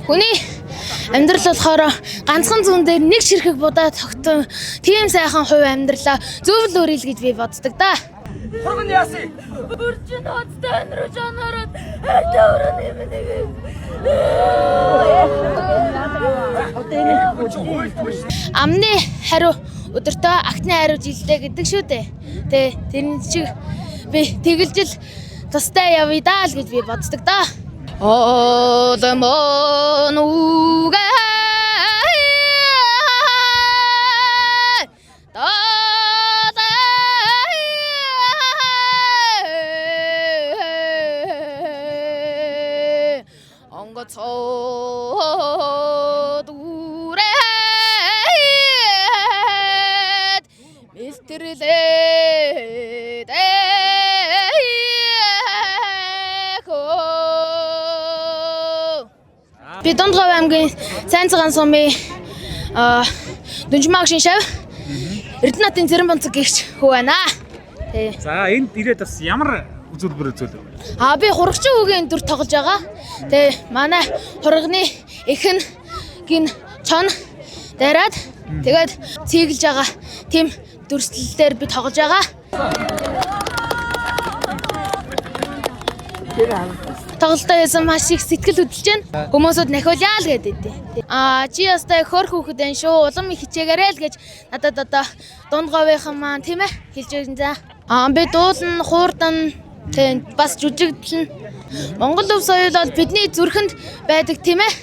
Хүний амьдрал болохоор ганцхан зүүн дээр нэг ширхэг будаа тогтсон тийм сайхан хувь амьдралаа зөвл өрөөл гэж би боддог да. Хурган яаси. Бүрчин хоцтой өнрөө жанараад хайдаа Амны хариу өдөртөө агтны хариу жилдээ гэдэг шүү дээ. Тэ тэрний чиг би тэгэлжил тустай явъя даа л гэж би боддог да. Одомон уга Би Дондгов аймгийн Сайн цагаан сумын Дүнжмаг шиншав Эрдэнэтийн Зэрэн бонцог гихч хүү байна. За энд ирээд бас ямар үзүүлбэр үзүүлв? Би хурагчин хүүгийн дүр тоглож байгаа. Тэгээ манай хурганы эхэн гин чон дараад тэгээд цэглэж байгаа тийм дүрслэлээр би тоглож байгаа. Тоглолтоо яасан маш их сэтгэл хөдлөж байна. Хүмүүсүүд нахиулъя л гэдэг. Чи ястай хөр хүүхэд энэ шүү. Улам их хичээгээрэй л гэж надад одоо Дундговынхан маань тийм ээ хэлж байна за. Би дуулна, хуурдан тийм бас жүжигдэлнэ. Монгол өв соёл бол бидний зүрхэнд байдаг тийм ээ.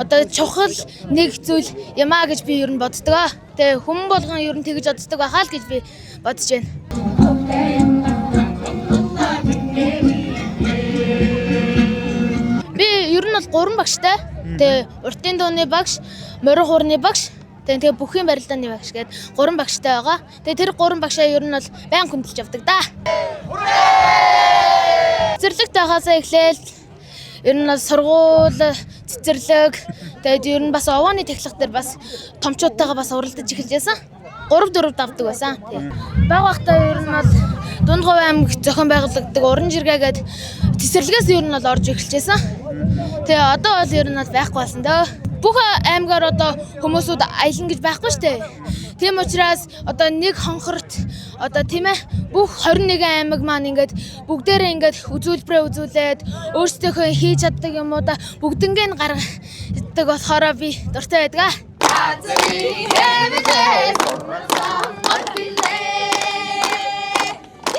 Одоо чухал нэг зүйл юмаа гэж би ер нь боддог. Тэгээ хүн болгон ер нь тэгж боддог байхаа л гэж би бодож байна. Ер нь бол 3 багштай. Тэгээ уртын дууны багш, морин хуурны багш, тэгээ бүхийн барилдааны багш гээд 3 багштай байгаа. Тэгээ тэр 3 багшаа ер нь бол баян хүндэлж явдаг да. Цэцэрлэгт байхаасаа эхлээл ер нь бол сургууль, цэцэрлэг, тэгээд ер нь бас овооны техлог дээр бас томчуудтайгаа бас уралдаж эхэлж байсан. 3-4 давдаг байсан. Баг багтаа ер нь бол Дундгов аймаг зохион байгуулагддаг уран жиргээ гээд цэцэрлэгээс ер нь бол орж эхэлжсэн. Тэгээ одоо бол ер нь бол байхгүй болсон дөө. Бүх аймгаар одоо хүмүүсүүд аялна гэж байхгүй штэ. Тийм учраас одоо нэг хонхорт одоо тийм ээ бүх 21 аймаг маань ингээд бүгдээрээ ингээд үзүүлбэрээ үзүүлээд өөрсдийнхөө хийж чаддаг юмудаа бүгднгээ гаргадаг болохоор би дуртай байдаг.